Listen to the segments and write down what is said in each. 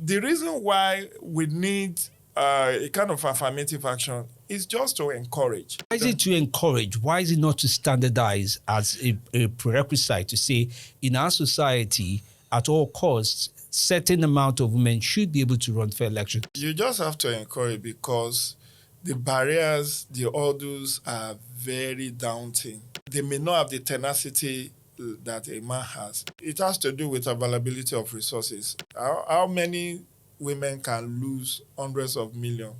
The reason why we need a kind of affirmative action is just to encourage. Why is it to encourage? Why is it not to standardize as a prerequisite to say in our society, at all costs, certain amount of women should be able to run for elections? You just have to encourage because the barriers, the hurdles are very daunting. They may not have the tenacity that a man has. It has to do with availability of resources. How many women can lose hundreds of millions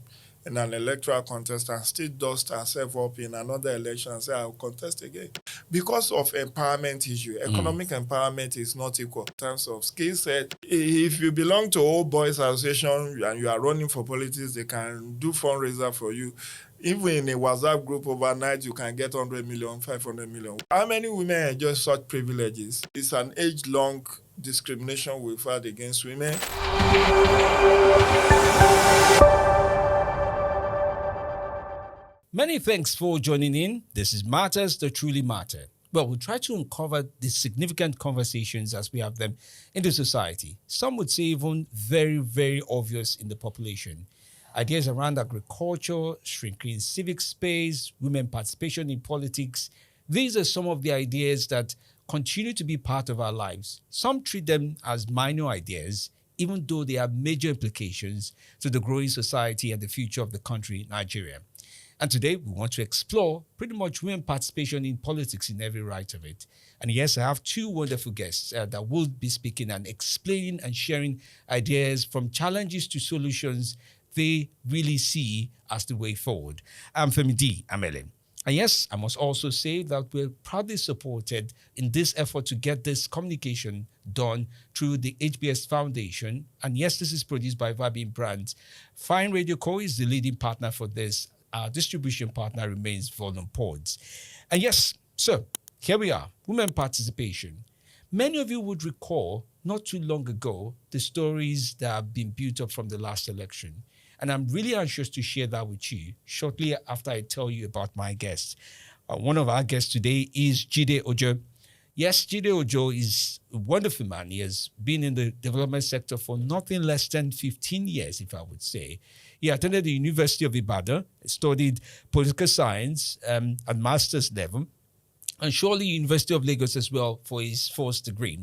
in an electoral contest and still dust herself up in another election and say, I'll contest again? Because of empowerment issue, economic empowerment is not equal in terms of skill set. If you belong to Old Boys Association and you are running for politics, they can do fundraiser for you. Even in a WhatsApp group overnight, you can get 100 million, 500 million. How many women enjoy such privileges? It's an age-long discrimination we've had against women. Many thanks for joining in. This is Matters That Truly Matter. Well, we'll try to uncover the significant conversations as we have them in the society. Some would say even very, very obvious in the population. Ideas around agriculture, shrinking civic space, women participation in politics. These are some of the ideas that continue to be part of our lives. Some treat them as minor ideas, even though they have major implications to the growing society and the future of the country, Nigeria. And today, we want to explore pretty much women participation in politics in every right of it. And yes, I have two wonderful guests that will be speaking and explaining and sharing ideas from challenges to solutions they really see as the way forward. I'm Femi D, Amele. And yes, I must also say that we're proudly supported in this effort to get this communication done through the HBS Foundation. And yes, this is produced by Vibing Brands. Fine Radio Co. is the leading partner for this. Our distribution partner remains Volume Pods. And yes, so here we are, women participation. Many of you would recall not too long ago the stories that have been built up from the last election. And I'm really anxious to share that with you shortly after I tell you about my guest. One of our guests today is Jide Ojo. Yes, Jide Ojo is a wonderful man. He has been in the development sector for nothing less than 15 years, if I would say. He attended the University of Ibadan, studied political science at master's level, and surely University of Lagos as well for his first degree.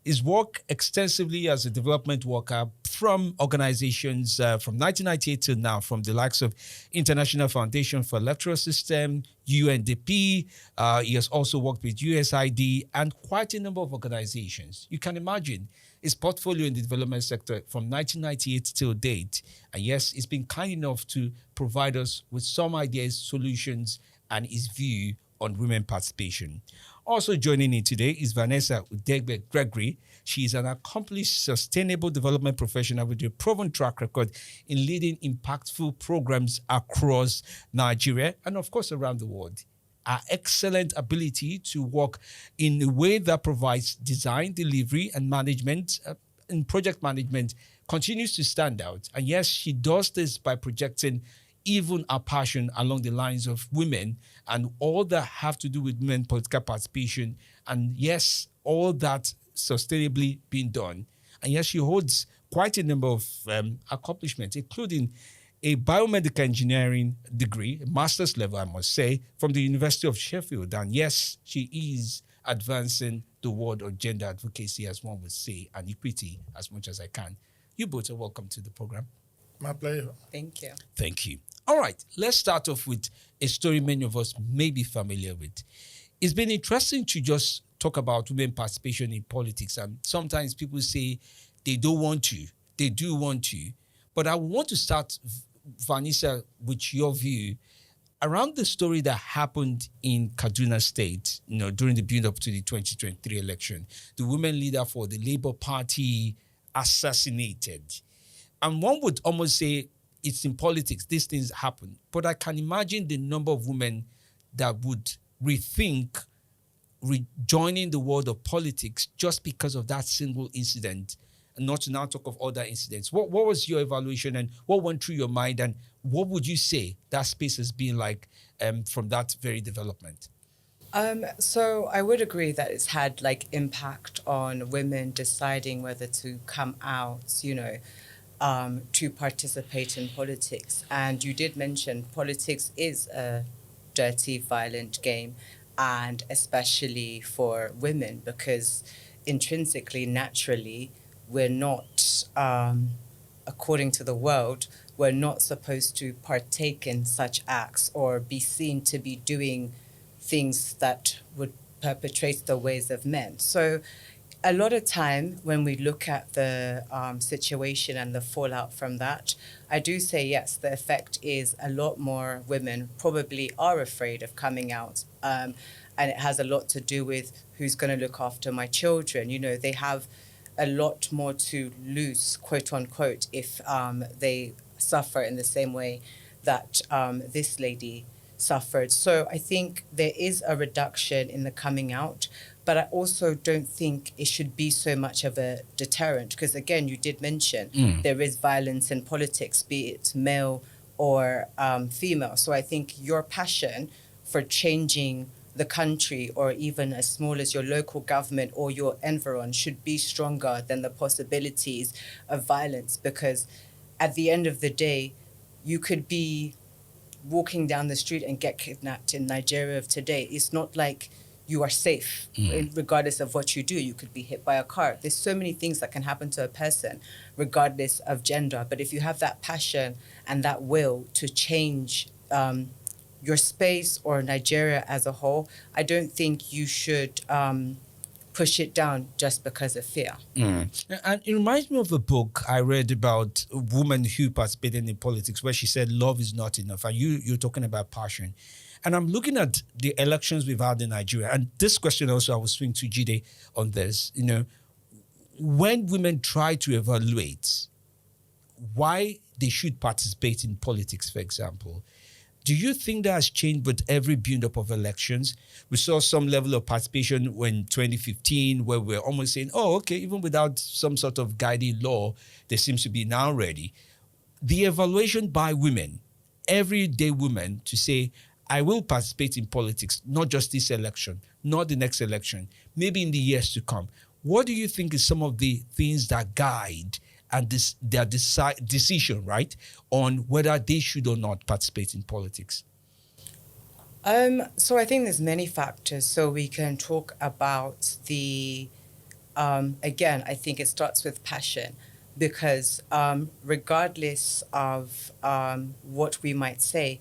He's worked extensively as a development worker from organizations from 1998 till now, from the likes of International Foundation for Electoral System, UNDP. He has also worked with USID and quite a number of organizations. You can imagine his portfolio in the development sector from 1998 till date. And yes, he's been kind enough to provide us with some ideas, solutions, and his view on women participation. Also joining in today is Vaneza Udegbe Gregory. She is an accomplished sustainable development professional with a proven track record in leading impactful programs across Nigeria and, of course, around the world. Her excellent ability to work in a way that provides design, delivery, and management and project management continues to stand out. And yes, she does this by projecting even our passion along the lines of women and all that have to do with women political participation. And yes, all that sustainably being done. And yes, she holds quite a number of accomplishments, including a biomedical engineering degree, a master's level, I must say, from the University of Sheffield. And yes, she is advancing the world of gender advocacy, as one would say, and equity as much as I can. You both are welcome to the program. My pleasure. Thank you. Thank you. All right, let's start off with a story many of us may be familiar with. It's been interesting to just talk about women participation in politics, and sometimes people say they don't want to, they do want to. But I want to start, Vanessa, with your view around the story that happened in Kaduna State, during the build-up to the 2023 election. The women leader for the Labour Party assassinated. And one would almost say it's in politics, these things happen. But I can imagine the number of women that would rethink rejoining the world of politics just because of that single incident, and not to now talk of other incidents. What was your evaluation and what went through your mind, and what would you say that space has been like from that very development? So I would agree that it's had impact on women deciding whether to come out, to participate in politics. And you did mention politics is a dirty, violent game, and especially for women, because intrinsically, naturally, we're not, according to the world, we're not supposed to partake in such acts or be seen to be doing things that would perpetrate the ways of men. So a lot of time when we look at the situation and the fallout from that, I do say yes, the effect is a lot more women probably are afraid of coming out. And it has a lot to do with who's going to look after my children. You know, they have a lot more to lose, quote unquote, if they suffer in the same way that this lady suffered. So I think there is a reduction in the coming out, but I also don't think it should be so much of a deterrent, because again, you did mention there is violence in politics, be it male or female. So I think your passion for changing the country, or even as small as your local government or your environment, should be stronger than the possibilities of violence, because at the end of the day, you could be walking down the street and get kidnapped in Nigeria of today. It's not like you are safe, regardless of what you do. You could be hit by a car. There's so many things that can happen to a person, regardless of gender. But if you have that passion and that will to change your space or Nigeria as a whole, I don't think you should push it down just because of fear. And it reminds me of a book I read about a woman who participated in politics, where she said love is not enough. And you're talking about passion. And I'm looking at the elections we've had in Nigeria. And this question also, I will swing to Jide on this. You know, when women try to evaluate why they should participate in politics, for example, do you think that has changed with every build-up of elections? We saw some level of participation when 2015, where we're almost saying, oh, okay, even without some sort of guiding law, there seems to be now ready. The evaluation by women, everyday women, to say, I will participate in politics, not just this election, not the next election, maybe in the years to come. What do you think is some of the things that guide and their decision, right, on whether they should or not participate in politics? So I think there's many factors. So we can talk about the, again, I think it starts with passion, because regardless of what we might say,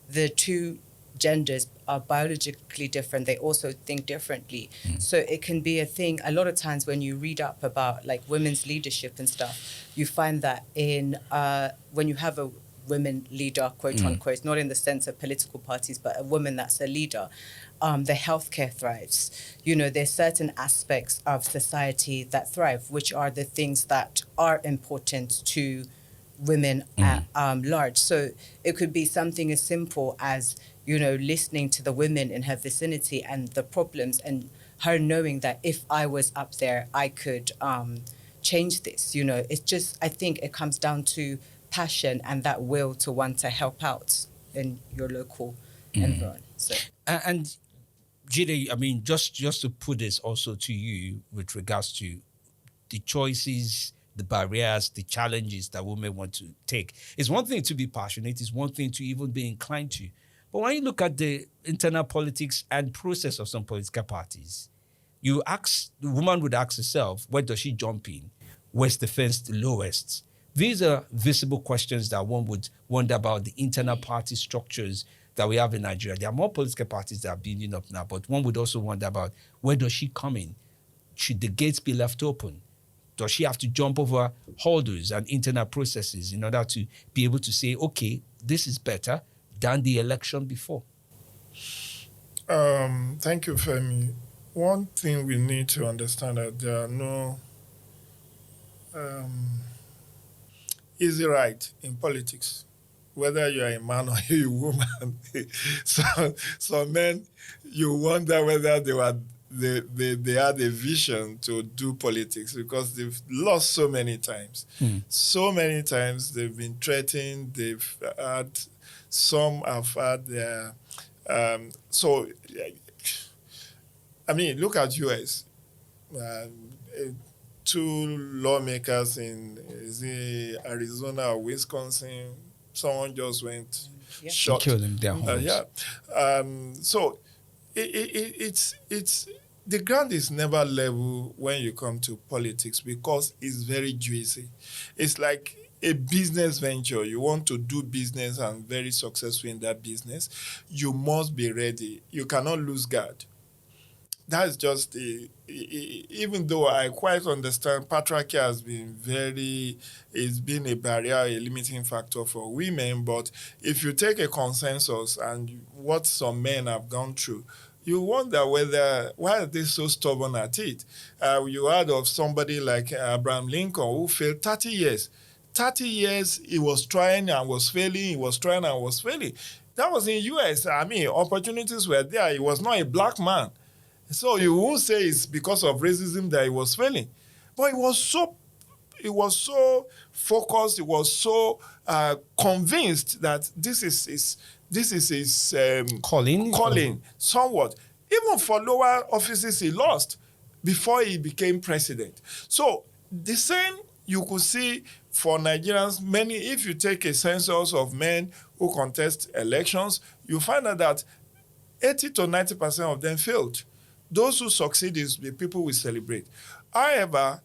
the two genders are biologically different. They also think differently. So it can be a thing. A lot of times when you read up about like women's leadership and stuff, you find that in when you have a women leader, quote unquote, not in the sense of political parties, but a woman that's a leader, the healthcare thrives. You know, there's certain aspects of society that thrive, which are the things that are important to women at large. So it could be something as simple as, you know, listening to the women in her vicinity and the problems, and her knowing that if I was up there, I could change this. You know, it's just, I think it comes down to passion and that will to want to help out in your local environment. So. And Jide, I mean, just to put this also to you with regards to the choices, the barriers, the challenges that women want to take. It's one thing to be passionate, it's one thing to even be inclined to. But when you look at the internal politics and process of some political parties, the woman would ask herself, where does she jump in? Where's the fence the lowest? These are visible questions that one would wonder about the internal party structures that we have in Nigeria. There are more political parties that are building up now, but one would also wonder about where does she come in? Should the gates be left open? Does she have to jump over hurdles and internal processes in order to be able to say, okay, this is better than the election before? Thank you, Femi. One thing we need to understand that there are no easy right in politics, whether you are a man or a woman. So men, you wonder whether they had a vision to do politics, because they've lost so many times. So many times they've been threatened, some have had their, I mean, look at US. two lawmakers in is it Arizona or Wisconsin. Someone just went Yeah. shot. Kill them their homes. Yeah. So it's the ground is never level when you come to politics because it's very juicy. It's like a business venture. You want to do business and very successful in that business. You must be ready. You cannot lose guard. That's just even though I quite understand patriarchy has been it's been a barrier, a limiting factor for women, but if you take a consensus and what some men have gone through, you wonder why are they so stubborn at it? You heard of somebody like Abraham Lincoln who failed 30 years. 30 years he was trying and was failing, he was trying and was failing. That was in US. I mean, opportunities were there. He was not a black man. So you won't say it's because of racism that he was failing. But he was so focused, he was so convinced that this is his calling somewhat. Even for lower offices he lost before he became president. So the same you could see for Nigerians, if you take a census of men who contest elections, you find out that 80 to 90% of them failed. Those who succeed is the people we celebrate. However,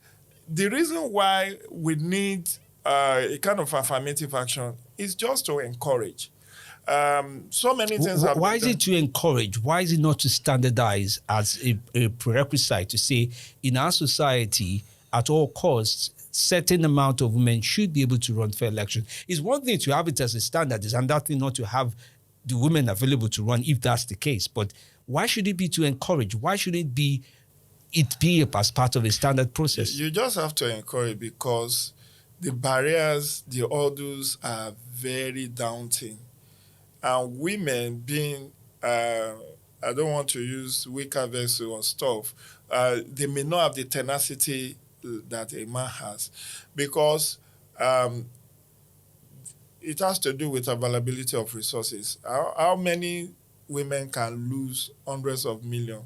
the reason why we need a kind of affirmative action is just to encourage. So many things have Why is it to encourage? Why is it not to standardize as a prerequisite to say in our society, at all costs, certain amount of women should be able to run for election? It's one thing to have it as a standard, it's another thing not to have the women available to run if that's the case. But why should it be to encourage? Why should it be as part of a standard process? You just have to encourage because the barriers, the hurdles are very daunting. And women being, I don't want to use weaker vessel or stuff, they may not have the tenacity that a man has because it has to do with availability of resources. How many women can lose hundreds of millions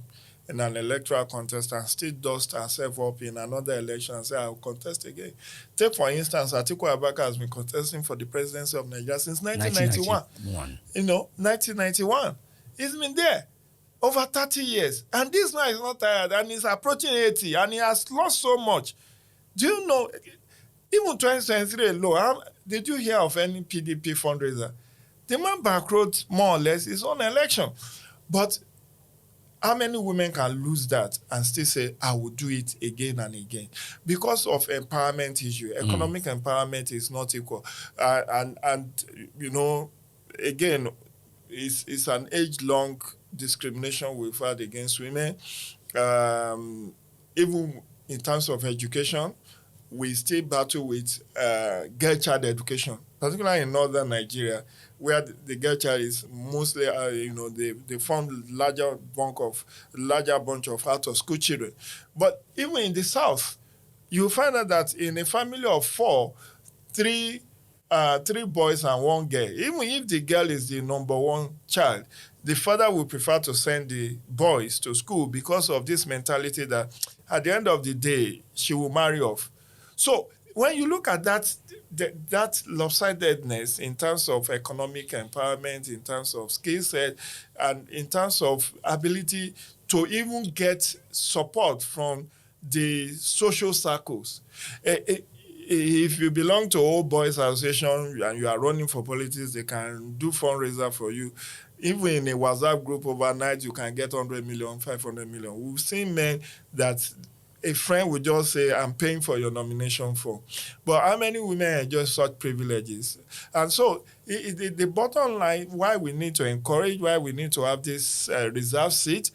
in an electoral contest and still dust herself up in another election and say, I'll contest again? Take, for instance, Atiku Abubakar has been contesting for the presidency of Nigeria since 1991. 1991. He's been there over 30 years. And this man is not tired and he's approaching 80 and he has lost so much. Do you know, even 2023 alone, did you hear of any PDP fundraiser? The man bankrolled more or less his own election. But how many women can lose that and still say, I will do it again and again? Because of empowerment issue. Economic empowerment is not equal. And you know, again, it's an age-long discrimination we've had against women. Even in terms of education, we still battle with girl child education, particularly in northern Nigeria, where the girl child is mostly, they form larger bunch of out-of-school children. But even in the south, you find out that in a family of four, three boys and one girl, even if the girl is the number one child, the father will prefer to send the boys to school because of this mentality that at the end of the day, she will marry off. So when you look at that lopsidedness in terms of economic empowerment, in terms of skill set, and in terms of ability to even get support from the social circles. If you belong to Old Boys Association and you are running for politics, they can do fundraiser for you. Even in a WhatsApp group overnight, you can get 100 million, 500 million. We've seen men that a friend would just say, I'm paying for your nomination form. But how many women enjoy such privileges? And so the bottom line, why we need to encourage, why we need to have this reserve seat,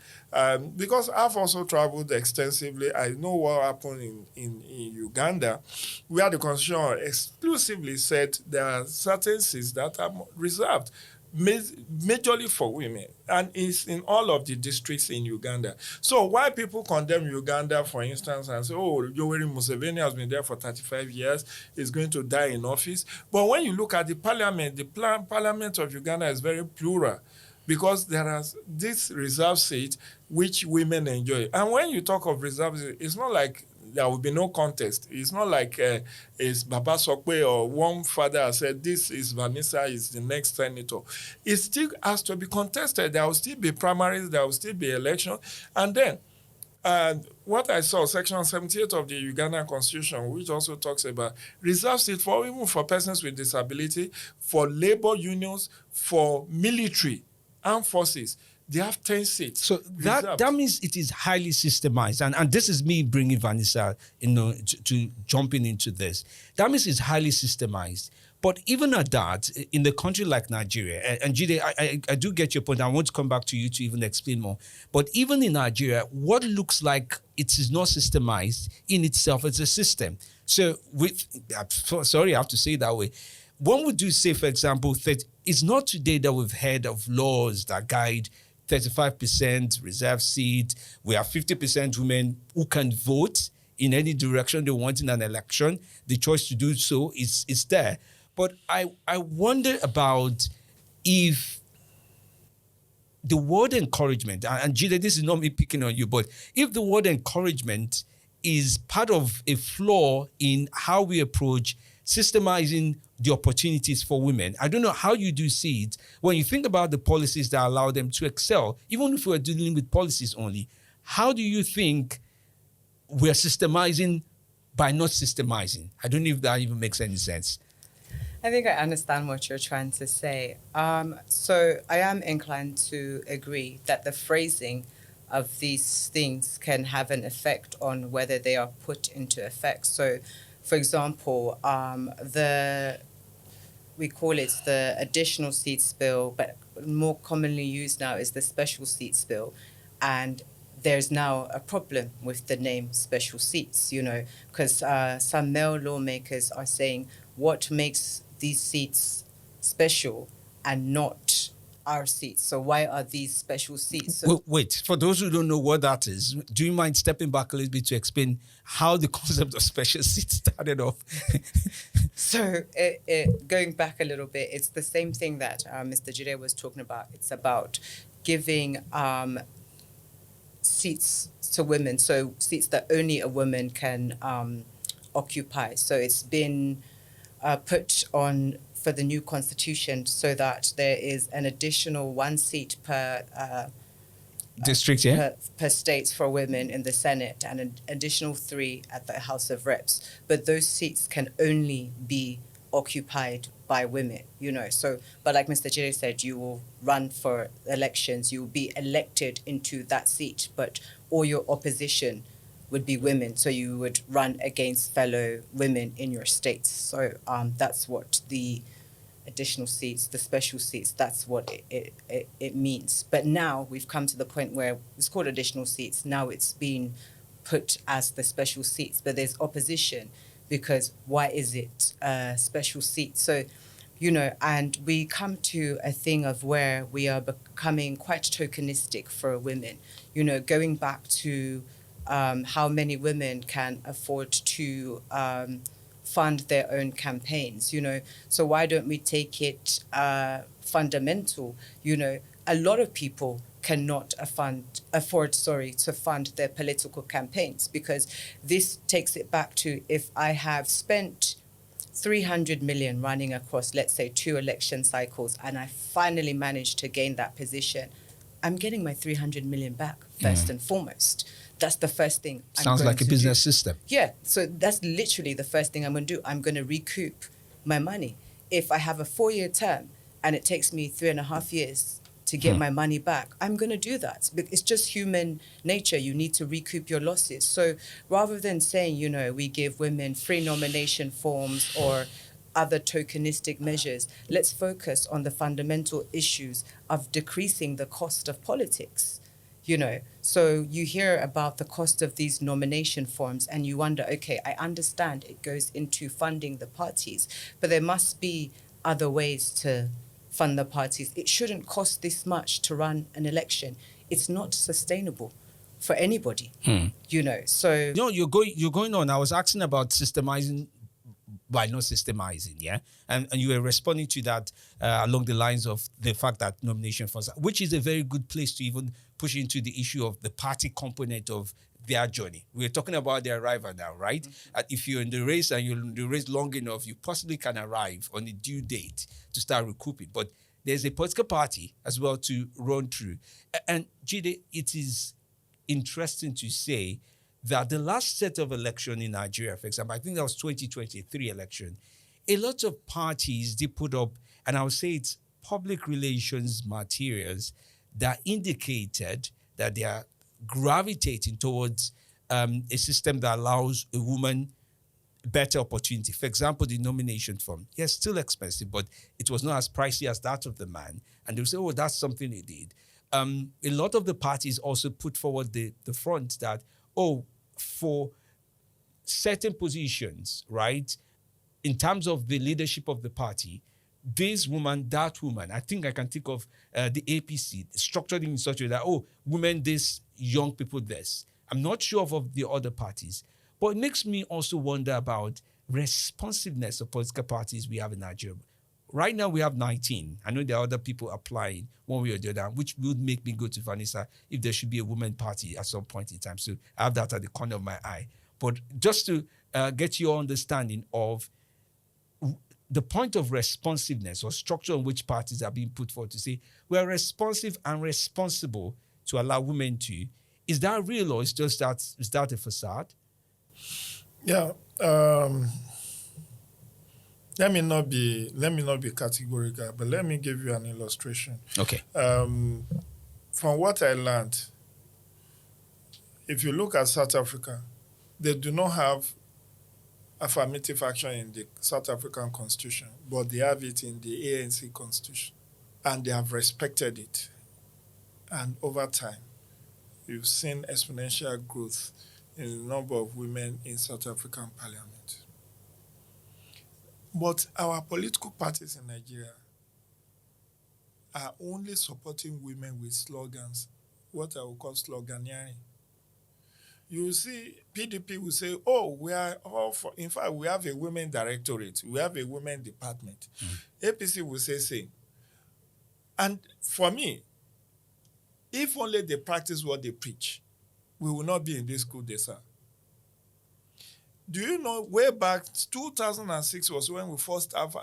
because I've also traveled extensively. I know what happened in Uganda, where the constitution exclusively said there are certain seats that are reserved majorly for women, and it's in all of the districts in Uganda. So why people condemn Uganda, for instance, and say, oh, Yoweri Museveni has been there for 35 years, is going to die in office. But when you look at the parliament, parliament of Uganda is very plural, because there are this reserve seat which women enjoy. And when you talk of reserve seat, it's not like there will be no contest. It's not like it's Baba Sokwe or one father has said, this is Vanessa, is the next senator. It still has to be contested. There will still be primaries, there will still be election. And then, what I saw, Section 78 of the Ugandan Constitution, which also talks about reserves it for even for persons with disability, for labor unions, for military, armed forces. They have 10 seats. So that means it is highly systemized. And this is me bringing Vanessa to jumping into this. That means it's highly systemized. But even at that, in a country like Nigeria, and Jide, I do get your point. I want to come back to you to even explain more. But even in Nigeria, what looks like it is not systemized in itself as a system. So sorry, I have to say it that way. One would do say, for example, that it's not today that we've heard of laws that guide 35% reserve seat. We have 50% women who can vote in any direction they want in an election. The choice to do so is there. But I wonder about if the word encouragement, and Jide, this is not me picking on you, but if the word encouragement is part of a flaw in how we approach systemizing the opportunities for women. I don't know how you do see it when you think about the policies that allow them to excel, even if we're dealing with policies only. How do you think we're systemizing by not systemizing? I don't know if that even makes any sense. I think I understand what you're trying to say. So I am inclined to agree that the phrasing of these things can have an effect on whether they are put into effect. So, for example, we call it the additional seats bill, but more commonly used now is the special seats bill. And there's now a problem with the name special seats, because some male lawmakers are saying what makes these seats special and not our seats. So why are these special seats? So wait, for those who don't know what that is, do you mind stepping back a little bit to explain how the concept of special seats started off? So going back a little bit, it's the same thing that Mr. Jide was talking about. It's about giving seats to women, so seats that only a woman can occupy. So it's been put on for the new constitution so that there is an additional 1 seat per district, per state for women in the Senate and an additional 3 at the House of Reps. But those seats can only be occupied by women, So, but like Mr. Jide said, you will run for elections, you will be elected into that seat, but all your opposition would be women, so you would run against fellow women in your states. So that's what the additional seats, the special seats, that's what it means. But now we've come to the point where it's called additional seats. Now it's been put as the special seats, but there's opposition because why is it a special seat? So, and we come to a thing of where we are becoming quite tokenistic for women, going back to how many women can afford to fund their own campaigns, So why don't we take it fundamental? A lot of people cannot afford to fund their political campaigns, because this takes it back to, if I have spent 300 million running across, let's say, 2 election cycles, and I finally managed to gain that position, I'm getting my 300 million back first and foremost. That's the first thing Sounds like a business system. Yeah, so that's literally the first thing I'm going to do. I'm going to recoup my money. If I have a 4-year term and it takes me 3.5 years to get my money back, I'm going to do that. It's just human nature. You need to recoup your losses. So rather than saying, we give women free nomination forms or other tokenistic measures, let's focus on the fundamental issues of decreasing the cost of politics. So you hear about the cost of these nomination forms and you wonder, okay, I understand it goes into funding the parties, but there must be other ways to fund the parties. It shouldn't cost this much to run an election. It's not sustainable for anybody, so. No, you're going on. I was asking about systemizing by not systemizing, yeah? And you were responding to that along the lines of the fact that nomination funds, which is a very good place to even push into the issue of the party component of their journey. We're talking about their arrival now, right? Mm-hmm. And if you're in the race and you're in the race long enough, you possibly can arrive on a due date to start recouping. But there's a political party as well to run through. And Jide, it is interesting to say that the last set of election in Nigeria, for example, I think that was 2023 election, a lot of parties, they put up, and I would say it's public relations materials that indicated that they are gravitating towards a system that allows a woman better opportunity. For example, the nomination form. Yes, still expensive, but it was not as pricey as that of the man. And they'll say, oh, that's something they did. A lot of the parties also put forward the front that, oh, for certain positions, right, in terms of the leadership of the party, this woman, that woman, I think I can think of the APC, structured in such a way that, oh, women this, young people this. I'm not sure of the other parties. But it makes me also wonder about responsiveness of political parties we have in Nigeria. Right now, we have 19. I know there are other people applying one way or the other, which would make me go to Vanessa if there should be a women party at some point in time. So I have that at the corner of my eye. But just to get your understanding of the point of responsiveness or structure on which parties are being put forward to say, we're responsive and responsible to allow women to, is that real or is that a facade? Yeah. Let me not be categorical, but let me give you an illustration. Okay. From what I learned, if you look at South Africa, they do not have affirmative action in the South African Constitution, but they have it in the ANC Constitution, and they have respected it. And over time, you've seen exponential growth in the number of women in South African Parliament. But our political parties in Nigeria are only supporting women with slogans, what I would call sloganeering. You see, PDP will say, oh, we are all for, in fact, we have a women directorate, we have a women department. APC will say same. And for me, if only they practice what they preach, we will not be in this coup d'etat. Do you know, way back, 2006 was when we first have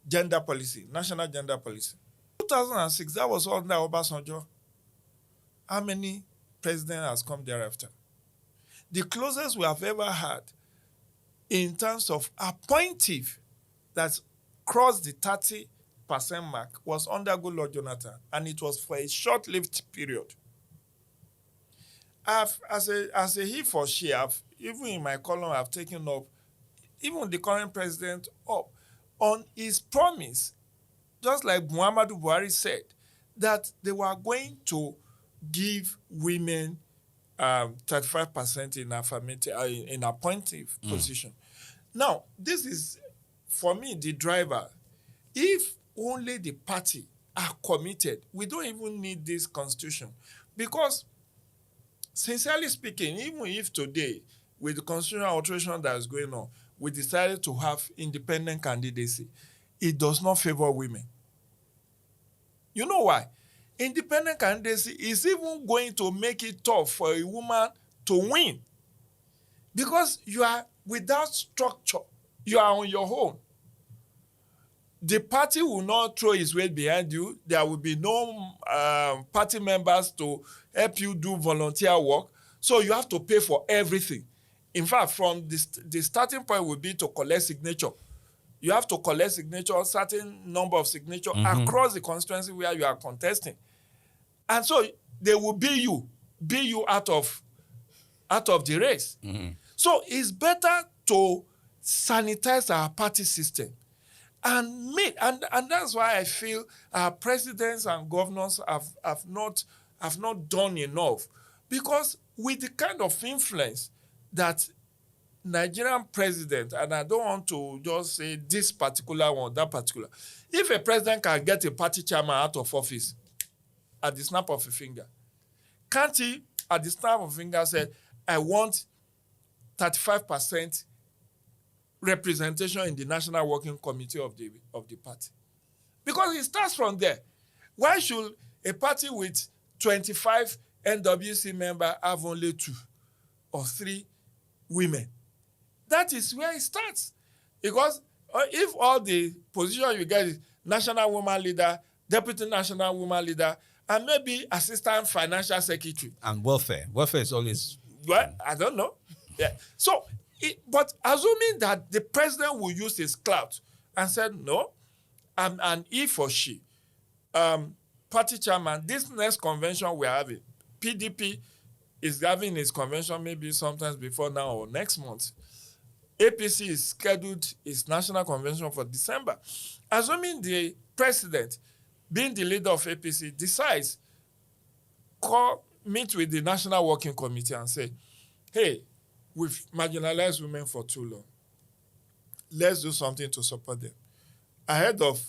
gender policy, national gender policy. 2006, that was under Obasanjo. How many presidents has come thereafter? The closest we have ever had in terms of appointive that crossed the 30% mark was under Goodluck Jonathan, and it was for a short-lived period. As a he for she, even in my column, I've taken up even the current president up on his promise, just like Muhammadu Buhari said, that they were going to give women 35% in affirmative in appointive position. Now, this is for me the driver. If only the party are committed, we don't even need this constitution, because sincerely speaking, even if today, with the constitutional alteration that is going on, we decided to have independent candidacy, it does not favor women. You know why? Independent candidacy is even going to make it tough for a woman to win, because you are without structure. You are on your own. The party will not throw its weight behind you. There will be no party members to help you do volunteer work. So you have to pay for everything. In fact, from the starting point will be to collect signature. You have to collect signature, certain number of signature across the constituency where you are contesting. And so they will be you out of the race. So it's better to sanitize our party system. And that's why I feel our presidents and governors have not done enough, because with the kind of influence that Nigerian president, and I don't want to just say this particular one, that particular, if a president can get a party chairman out of office at the snap of a finger, can't he at the snap of a finger say, I want 35% representation in the National Working Committee of the party? Because it starts from there. Why should a party with 25 NWC member have only 2 or 3 women. That is where it starts. Because if all the position you get is national woman leader, deputy national woman leader, and maybe assistant financial secretary. And welfare. Welfare is always... Well, I don't know. Yeah. So, but assuming that the president will use his clout and said, no, I'm an he for she. Party chairman, this next convention we're having, PDP is having its convention maybe sometimes before now or next month. APC is scheduled its national convention for December. Assuming the president, being the leader of APC, decides, meet with the National Working Committee and say, hey, we've marginalized women for too long. Let's do something to support them. Ahead of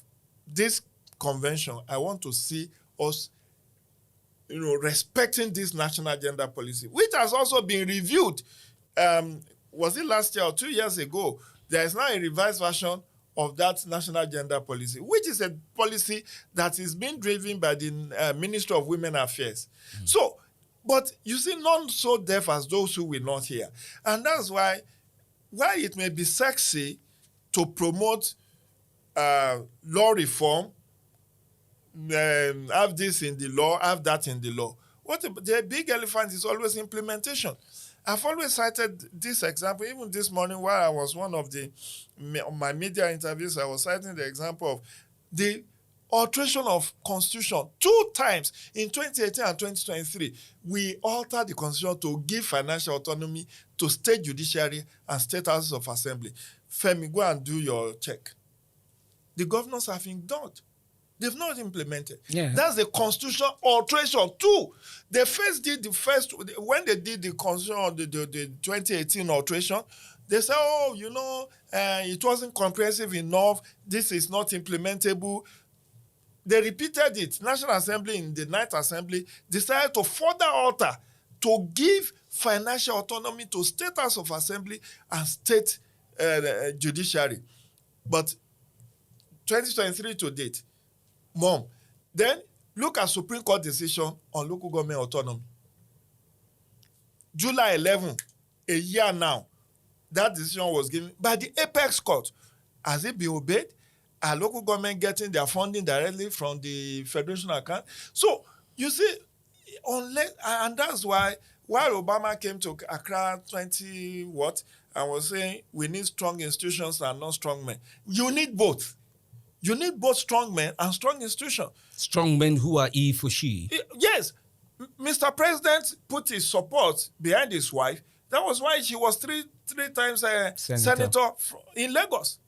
this convention, I want to see us respecting this national gender policy, which has also been reviewed. Was it last year or 2 years ago? There is now a revised version of that national gender policy, which is a policy that is being driven by the Ministry of Women Affairs. So, but you see, none so deaf as those who will not hear. And that's why it may be sexy to promote law reform, have this in the law, have that in the law. The big elephant is always implementation. I've always cited this example, even this morning while I was one of my media interviews, I was citing the example of the alteration of constitution 2 times in 2018 and 2023. We altered the constitution to give financial autonomy to state judiciary and state houses of assembly. Femi, go and do your check. The governors have ignored. They've not implemented. Yeah. That's the constitutional alteration too. They first did when they did the constitution, the 2018 alteration, they said, it wasn't comprehensive enough. This is not implementable. They repeated it. National Assembly in the 9th Assembly decided to further alter to give financial autonomy to state house of assembly and state judiciary. But 2023 to date, then look at Supreme Court decision on local government autonomy. July 11, a year now, that decision was given by the apex court. Has it been obeyed? Are local government getting their funding directly from the federation account? So, you see, and that's why, while Obama came to Accra 20 and was saying we need strong institutions and not strong men. You need both. You need both strong men and strong institutions. Strong men who are he for she. Yes. Mr. President put his support behind his wife. That was why she was three times a senator in Lagos.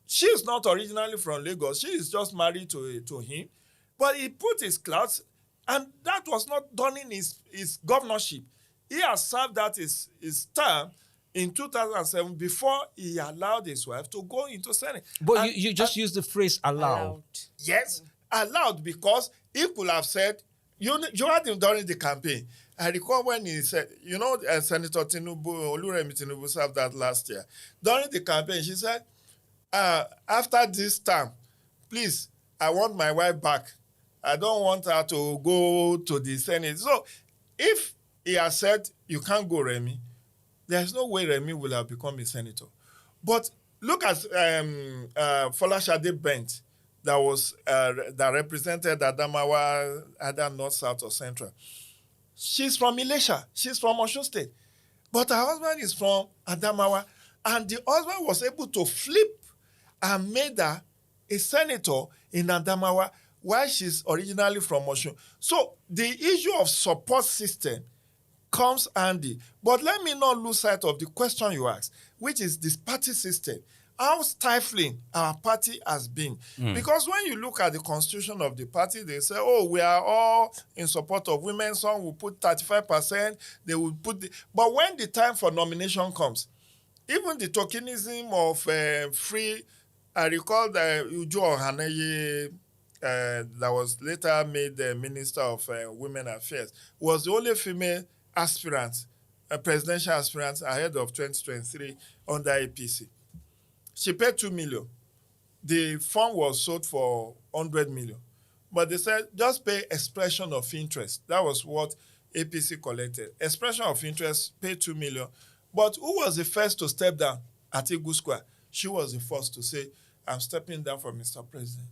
She is not originally from Lagos. She is just married to him. But he put his clout, and that was not done in his governorship. He has served that his term in 2007 before he allowed his wife to go into Senate. But you just used the phrase allowed. Yes, allowed, because he could have said, you had him during the campaign. I recall when he said, Senator Oluremi Tinubu served that last year. During the campaign, she said, after this term, please, I want my wife back. I don't want her to go to the Senate. So if he has said, you can't go, Remi, there's no way Remi will have become a senator. But look at Folashade Bent, that represented Adamawa, either north, south, or central. She's from Ilesha. She's from Osun State. But her husband is from Adamawa. And the husband was able to flip and made her a senator in Adamawa while she's originally from Osun. So the issue of support system comes handy. But let me not lose sight of the question you asked, which is this party system. How stifling our party has been. Because when you look at the constitution of the party, they say, we are all in support of women. Some will put 35%. They will put but when the time for nomination comes, even the tokenism of free, I recall that Uju Ohaneye, that was later made the Minister of Women Affairs, was the only female aspirant, presidential aspirant ahead of 2023 under APC. She paid 2 million. The fund was sold for 100 million. But they said just pay expression of interest. That was what APC collected. Expression of interest, pay 2 million. But who was the first to step down at Igu Square? She was the first to say, I'm stepping down for Mr. President.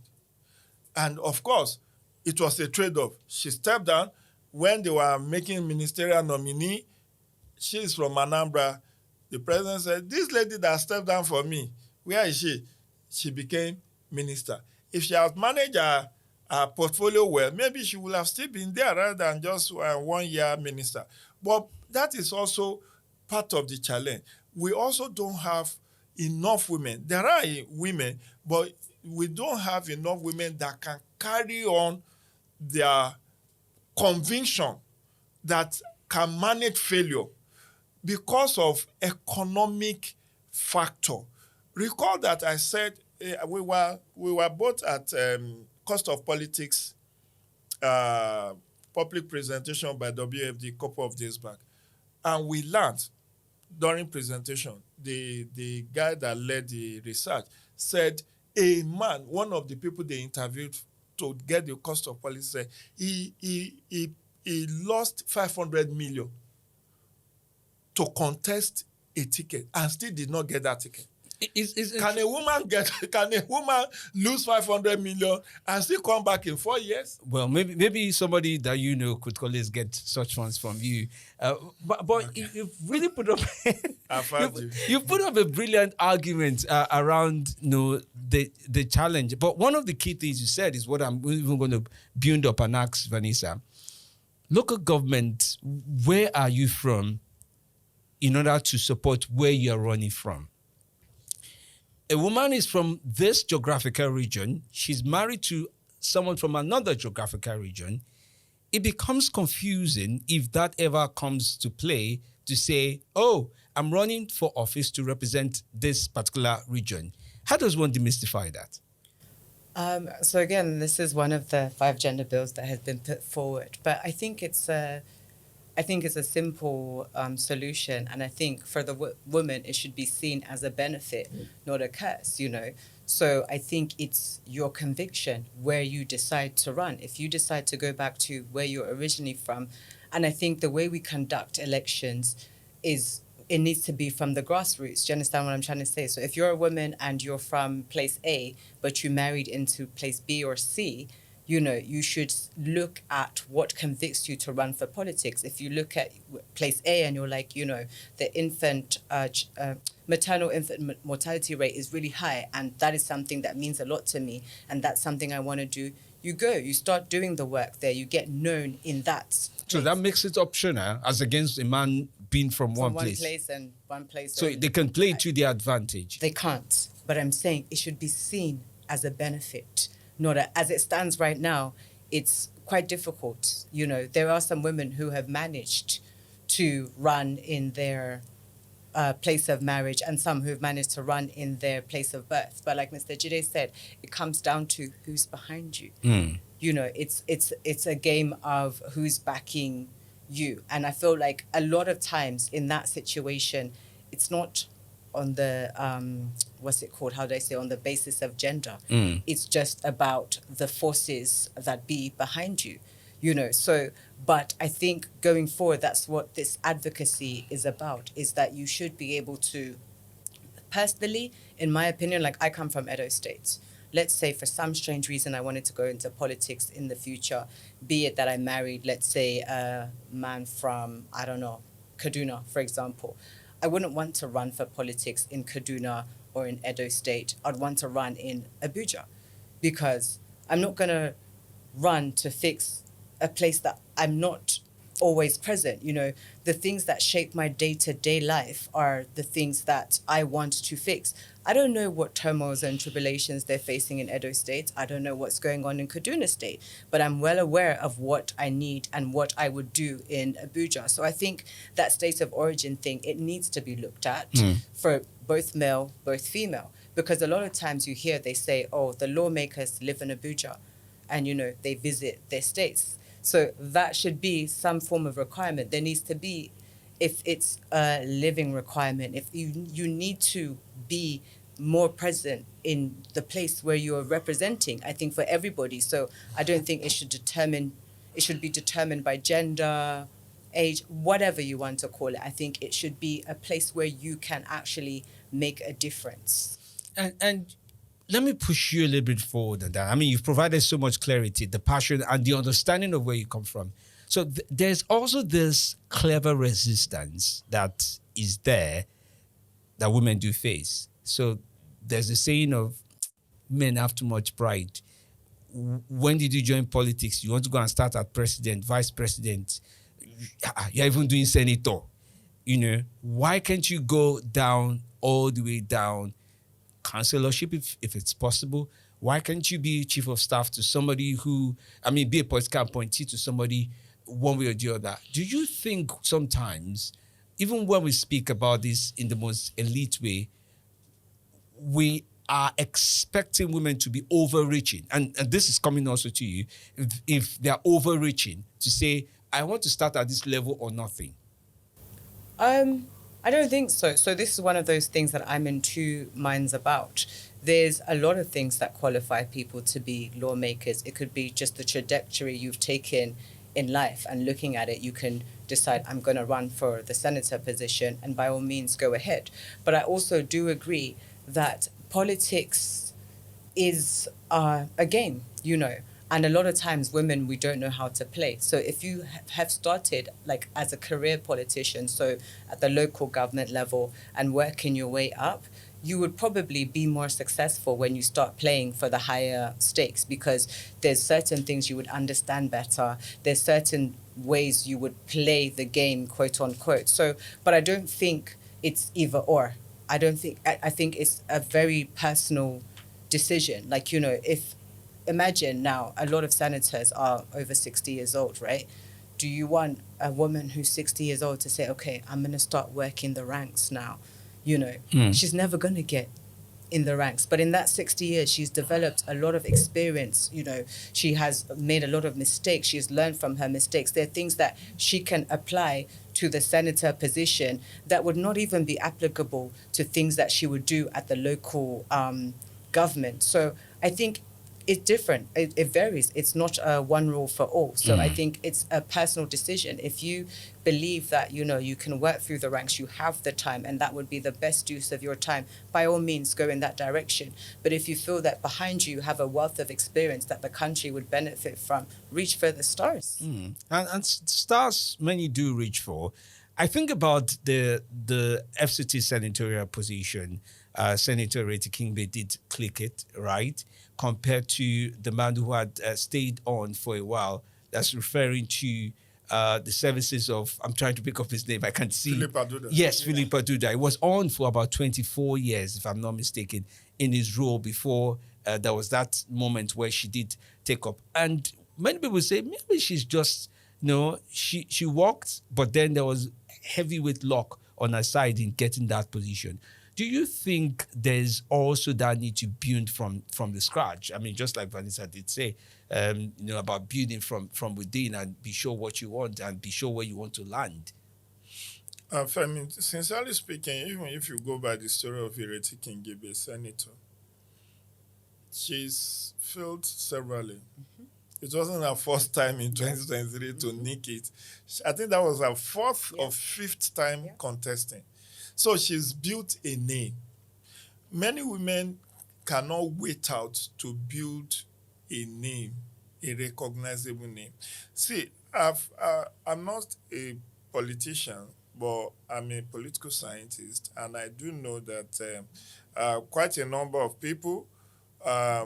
And of course, it was a trade-off. She stepped down when they were making ministerial nominee. She is from Anambra. The president said, this lady that stepped down for me, where is she? She became minister. If she had managed her portfolio well, maybe she would have still been there rather than just 1 year minister. But that is also part of the challenge. We also don't have enough women. There are women, but we don't have enough women that can carry on their conviction, that can manage failure because of economic factor. Recall that I said we were both at Cost of Politics public presentation by WFD a couple of days back, and we learned during presentation, the guy that led the research said a man, one of the people they interviewed to get the cost of policy, said he lost 500 million to contest a ticket and still did not get that ticket. Can a woman lose 500 million and still come back in 4 years? Well, maybe somebody that you know could always get such funds from you. But okay. You've really put up you put up a brilliant argument around the challenge. But one of the key things you said is what I'm even going to build up and ask Vaneza. Local government, where are you from in order to support where you're running from? A woman is from this geographical region. She's married to someone from another geographical region. It becomes confusing if that ever comes to play to say, oh, I'm running for office to represent this particular region. How does one demystify that? So again, this is one of the 5 gender bills that has been put forward. But I think it's a simple solution, and I think for the woman it should be seen as a benefit, not a curse, So I think it's your conviction where you decide to run. If you decide to go back to where you're originally from, and I think the way we conduct elections it needs to be from the grassroots. Do you understand what I'm trying to say? So if you're a woman and you're from place A, but you married into place B or C, you should look at what convicts you to run for politics. If you look at place A and you're like, the maternal infant mortality rate is really high, and that is something that means a lot to me, and that's something I want to do, you start doing the work there, you get known in that place. So that makes it optional as against a man being from one place. One place. So they can play to their advantage. They can't. But I'm saying it should be seen as a benefit. Not as it stands right now, it's quite difficult. There are some women who have managed to run in their place of marriage, and some who have managed to run in their place of birth. But like Mr. Jide said, it comes down to who's behind you. It's a game of who's backing you. And I feel like a lot of times in that situation, it's not on the on the basis of gender. It's just about the forces that be behind you, so. But I think going forward, that's what this advocacy is about, is that you should be able to, personally, in my opinion, like I come from Edo State. Let's say for some strange reason I wanted to go into politics in the future, be it that I married, let's say, a man from, I don't know, Kaduna, for example. I wouldn't want to run for politics in Kaduna or in Edo State. I'd want to run in Abuja, because I'm not going to run to fix a place that I'm not always present. The things that shape my day-to-day life are the things that I want to fix. I don't know what turmoils and tribulations they're facing in Edo State. I don't know what's going on in Kaduna State, but I'm well aware of what I need and what I would do in Abuja. So I think that state of origin thing, it needs to be looked at for both male, both female, because a lot of times you hear they say, oh, the lawmakers live in Abuja and, they visit their states. So that should be some form of requirement. There needs to be, if it's a living requirement, if you need to be more present in the place where you're representing, I think, for everybody. So I don't think it should be determined by gender, age, whatever you want to call it. I think it should be a place where you can actually make a difference. And let me push you a little bit forward on that. I mean, you've provided so much clarity, the passion, and the understanding of where you come from. So there's also this clever resistance that is there that women do face. So there's a saying of men have too much pride. When did you join politics? You want to go and start at president, vice president. You're even doing senator. Why can't you go down, all the way down, councillorship if it's possible? Why can't you be chief of staff to somebody be a political appointee to somebody one way or the other? Do you think sometimes, even when we speak about this in the most elite way, we are expecting women to be overreaching? And this is coming also to you. If they're overreaching to say, I want to start at this level or nothing. I don't think so. So this is one of those things that I'm in two minds about. There's a lot of things that qualify people to be lawmakers. It could be just the trajectory you've taken in life, and looking at it, you can decide, I'm going to run for the senator position, and by all means go ahead. But I also do agree that politics is a game, and a lot of times women, we don't know how to play. So if you have started like as a career politician, so at the local government level, and working your way up, you would probably be more successful when you start playing for the higher stakes, because there's certain things you would understand better. There's certain ways you would play the game, quote unquote. So, but I don't think it's either or. I think it's a very personal decision. Like, imagine now a lot of senators are over 60 years old, right? Do you want a woman who's 60 years old to say, okay, I'm going to start working the ranks now? She's never going to get in the ranks. But in that 60 years, she's developed a lot of experience. She has made a lot of mistakes. She's learned from her mistakes. There are things that she can apply to the senator position that would not even be applicable to things that she would do at the local government. So I think it's different. It varies. It's not one rule for all. So I think it's a personal decision. If you believe that, you can work through the ranks, you have the time, and that would be the best use of your time, by all means, go in that direction. But if you feel that behind you have a wealth of experience that the country would benefit from, reach for the stars. And stars many do reach for. I think about the FCT senatorial position. Senator Reti Kingbe did click it, right? Compared to the man who had stayed on for a while. That's referring to the services of, I'm trying to pick up his name, I can't see. Philip Aduda. Yes, Philip Aduda. He was on for about 24 years, if I'm not mistaken, in his role before there was that moment where she did take up. And many people say, maybe she's just, she walked, but then there was heavyweight luck on her side in getting that position. Do you think there's also that need to build from the scratch? I mean, just like Vanessa did say, about building from within and be sure what you want and be sure where you want to land. Femi, sincerely speaking, even if you go by the story of Ireti Kingebe, senator, she's failed severally. It wasn't her first time in 2023 to nick it. I think that was her fourth or fifth time contesting. So she's built a name. Many women cannot wait out to build a name, a recognizable name. See, I'm not a politician, but I'm a political scientist, and I do know that quite a number of people, my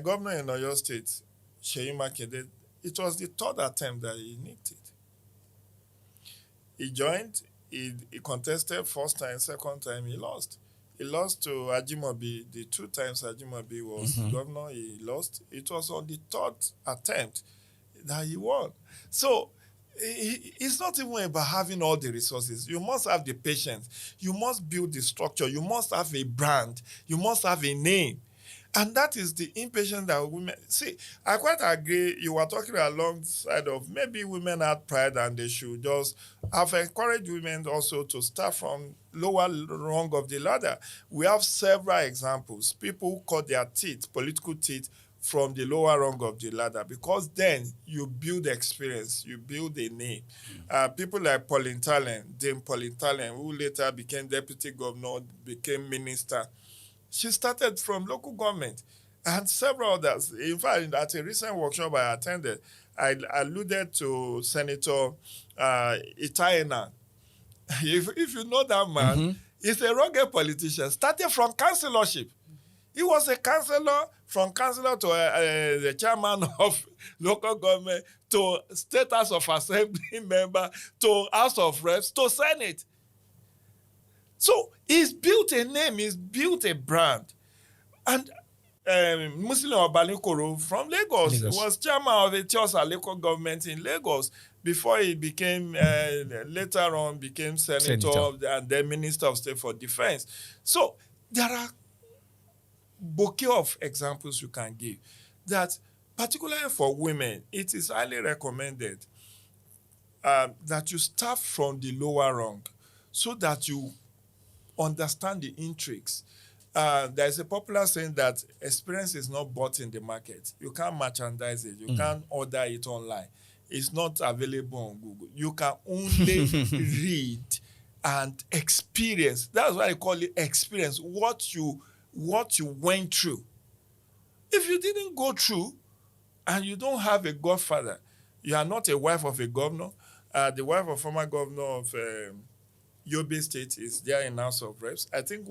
governor in Oyo State, Seyi Makinde, it was the third attempt that he nicked it. He joined, he contested first time, second time, he lost. He lost to Ajimobi. The two times Ajimobi was governor, he lost. It was on the third attempt that he won. So it's not even about having all the resources. You must have the patience. You must build the structure. You must have a brand. You must have a name. And that is the impatience that women... See, I quite agree. You were talking alongside of maybe women had pride and they should just... I've encouraged women also to start from lower rung of the ladder. We have several examples. People who cut their teeth, political teeth, from the lower rung of the ladder, because then you build experience, you build a name. People like Pauline Tallen, Dame Pauline Tallen, who later became deputy governor, became minister. She started from local government, and several others. In fact, at a recent workshop I attended, I alluded to Senator Itaena. If you know that man, he's a rugged politician, started from councillorship. He was a councillor, from councillor to the chairman of local government, to state house of assembly member, to house of reps, to senate. So he's built a name, he's built a brand. And Muslim Obanikoro from Lagos was chairman of the Tiosa local government in Lagos before he became, later on, became senator and then minister of state for defense. So there are bouquet of examples you can give that, particularly for women, it is highly recommended that you start from the lower rung so that you understand the intrigues. There's a popular saying that experience is not bought in the market. You can't merchandise it. You can't order it online. It's not available on Google. You can only read and experience. That's why I call it experience, what you went through. If you didn't go through and you don't have a godfather, you are not a wife of a governor. The wife of former governor of Abia State is there in House of Reps. I think,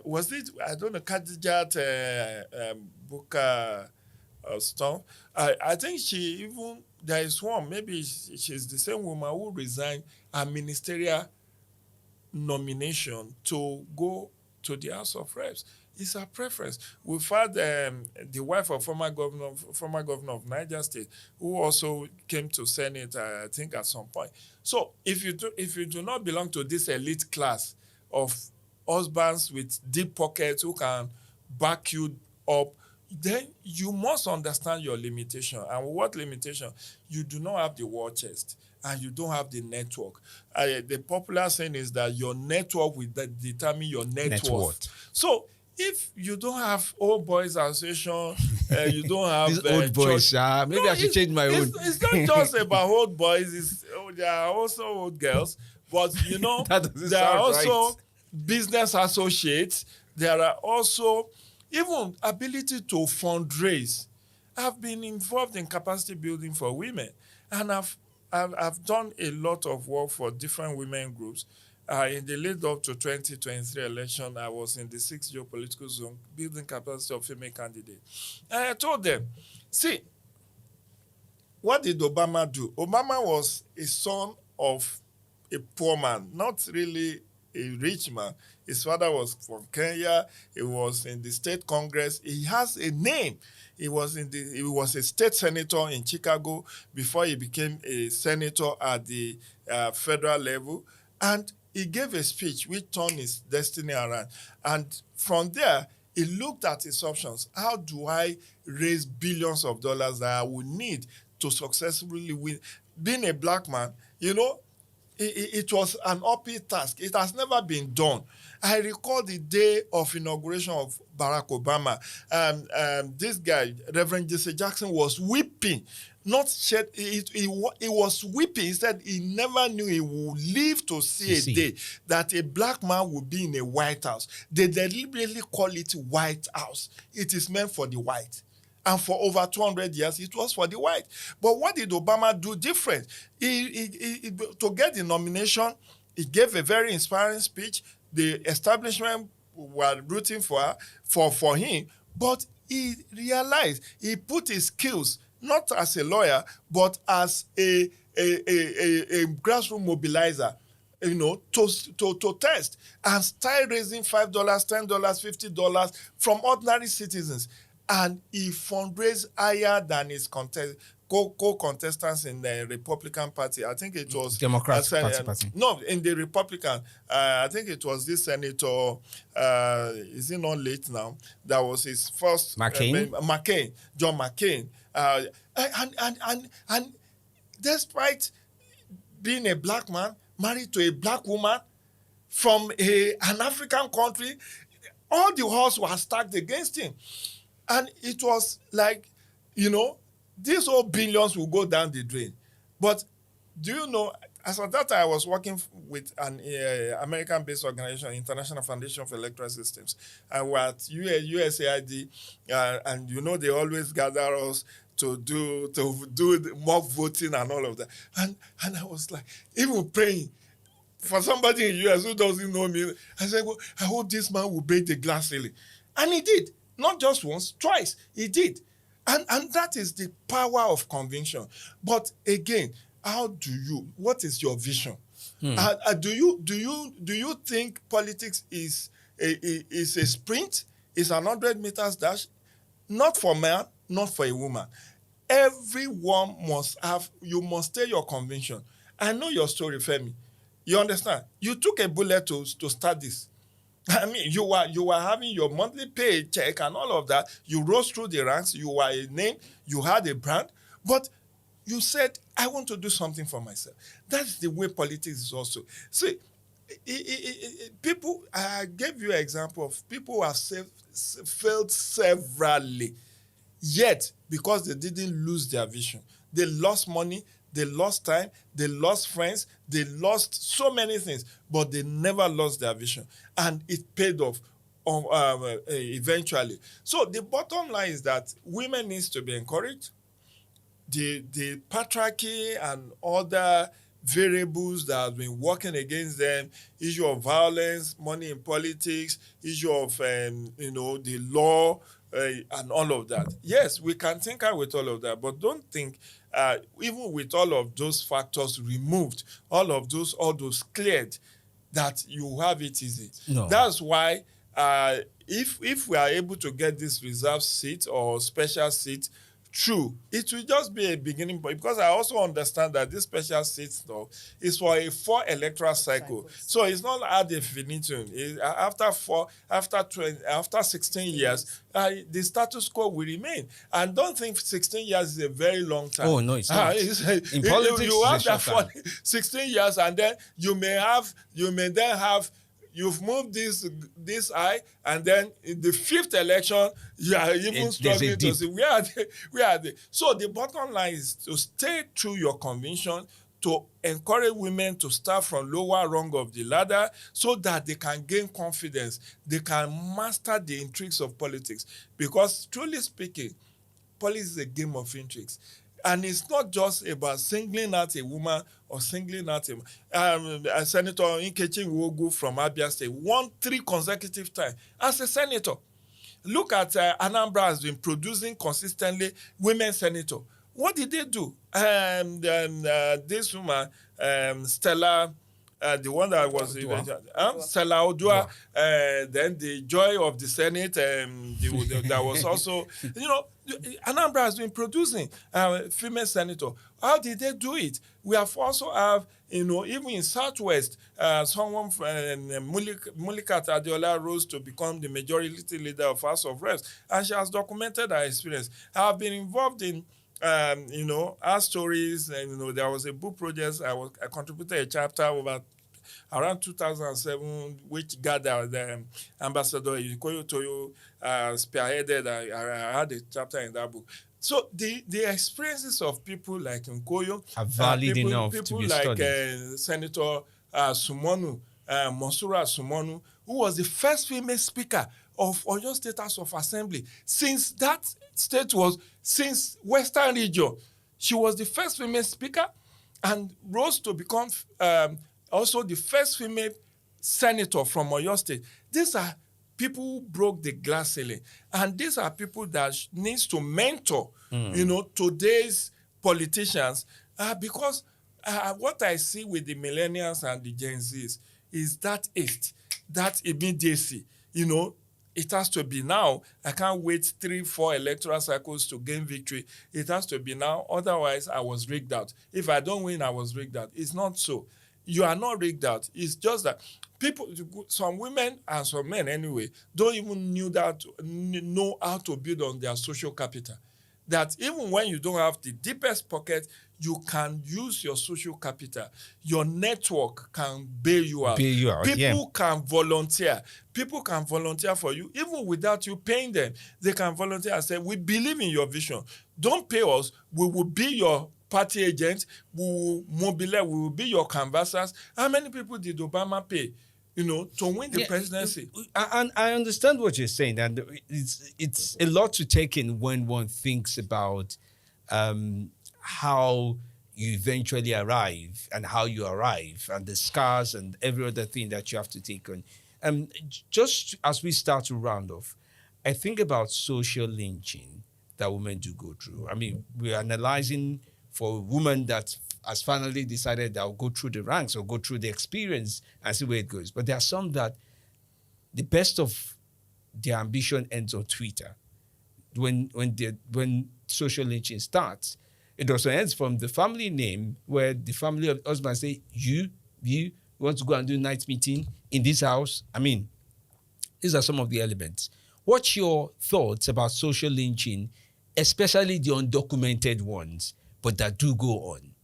was it, I don't know, Khadijat Buka stuff. I think she even, there is one, maybe she's the same woman who resigned her ministerial nomination to go to the House of Reps. It's her preference. We've had the wife of former governor of Niger State, who also came to Senate, I think, at some point. So if you do not belong to this elite class of husbands with deep pockets who can back you up, then you must understand your limitation. And what limitation? You do not have the war chest and you don't have the network. The popular saying is that your network will determine your net worth. So if you don't have old boys association, you don't have these old boys. Maybe I should change my own. It's not just about old boys. There are also old girls, but you know there are also business associates. There are also even ability to fundraise. I've been involved in capacity building for women, and I've done a lot of work for different women groups. In the lead up to 2023 election, I was in the 6th geopolitical zone building capacity of female candidates. And I told them, see, what did Obama do? Obama was a son of a poor man, not really a rich man. His father was from Kenya. He was in the state Congress. He has a name. He was a state senator in Chicago before he became a senator at the federal level. And he gave a speech which turned his destiny around. And from there, he looked at his options. How do I raise billions of dollars that I would need to successfully win? Being a black man, you know, it was an uphill task. It has never been done. I recall the day of inauguration of Barack Obama. This guy, Reverend Jesse Jackson, was weeping. Not shed. He was weeping. He said he never knew he would live to see a day that a black man would be in a White House. They deliberately call it White House. It is meant for the white. And for over 200 years, it was for the white. But what did Obama do different? He to get the nomination, he gave a very inspiring speech. The establishment were rooting for him. But he realized he put his skills, not as a lawyer, but as a grassroots mobilizer, you know, to test and start raising $5, $10, $50 from ordinary citizens. And he fundraised higher than his co-contestants in the Republican Party. I think it was Democratic Party. No, in the Republican, I think it was this senator. Is he not late now? That was his first. McCain. John McCain. And despite being a black man married to a black woman, from an African country. All the odds were stacked against him. And it was like, these old billions will go down the drain. But do you know, as at that time, I was working with an American-based organization, International Foundation for Electoral Systems, and we're at USAID, and they always gather us to do the mock voting and all of that. And I was like, even praying for somebody in the US who doesn't know me, I said, well, I hope this man will break the glass ceiling. And he did. Not just once, twice. He did. And that is the power of conviction. But again, what is your vision? Do you think politics is a sprint? Is an 100 meters dash? Not for man, not for a woman. Everyone you must tell your conviction. I know your story, Femi. You understand? You took a bullet to start this. I mean, you were having your monthly paycheck and all of that. You rose through the ranks. You were a name. You had a brand. But you said, I want to do something for myself. That's the way politics is also. See, people, I gave you an example of people who have failed severally. Yet, because they didn't lose their vision, they lost money, they lost time, they lost friends, they lost so many things, but they never lost their vision. And it paid off eventually. So the bottom line is that women need to be encouraged. The patriarchy and other variables that have been working against them, issue of violence, money in politics, issue of the law, and all of that. Yes, we can tinker with all of that, but don't think even with all of those factors removed, all those cleared, that you have it easy. No. That's why if we are able to get this reserve seat or special seat, true, it will just be a beginning point, because I also understand that this special seat stuff is for a 4 electoral cycle. So it's not ad infinitum. After 16 years, the status quo will remain. And don't think 16 years is a very long time. Oh, no, it's not. In politics, you have that for 16 years, and then you've moved this high, and then in the 5th election, you are even struggling to see where are they. So the bottom line is to stay true your conviction, to encourage women to start from lower rung of the ladder so that they can gain confidence, they can master the intrigues of politics. Because truly speaking, politics is a game of intrigues. And it's not just about singling out a woman or singling out a Senator Nkechi Nwogu from Abia State won 3 consecutive times as a senator. Look at Anambra has been producing consistently women senator. What did they do? This woman, Stella, the one that was Stella Odua, then the joy of the Senate, that was also, Anambra has been producing female senator. How did they do it? We have also even in Southwest, someone from Mulikat Adeola rose to become the majority leader of House of Reps, and she has documented her experience. I have been involved in our stories, and there was a book project. I contributed a chapter around 2007, which gathered Ambassador Ikoyo Toyo spearheaded. I had a chapter in that book. So the experiences of people like Nkoyo are valid enough to be studied. People like Senator Sumonu, Monsura Sumonu, who was the first female speaker of Oyo State House of Assembly since Western Region. She was the first female speaker and rose to become also the first female senator from Oyo State. These are people who broke the glass ceiling. And these are people that needs to mentor, today's politicians. Because what I see with the millennials and the Gen Zs is that immediacy. It has to be now. I can't wait 3-4 electoral cycles to gain victory. It has to be now. Otherwise, I was rigged out. If I don't win, I was rigged out. It's not so. You are not rigged out. It's just that some women and some men anyway, don't even know how to build on their social capital. that even when you don't have the deepest pocket, you can use your social capital. Your network can bail you out. Bail you out, People can volunteer. People can volunteer for you, even without you paying them. They can volunteer and say, we believe in your vision. Don't pay us. We will be your party agents. We will mobilize. We will be your canvassers. How many people did Obama pay, to win the presidency? And I understand what you're saying, and it's a lot to take in when one thinks about how you eventually arrive and how you arrive and the scars and every other thing that you have to take on. Just as we start to round off, I think about social lynching that women do go through. I mean, we're analyzing for a woman that has finally decided that I'll go through the ranks or go through the experience and see where it goes. But there are some that the best of their ambition ends on Twitter. When social lynching starts, it also ends from the family name, where the family of husband say, you want to go and do night meeting in this house. I mean, these are some of the elements. What's your thoughts about social lynching, especially the undocumented ones, but that do go on?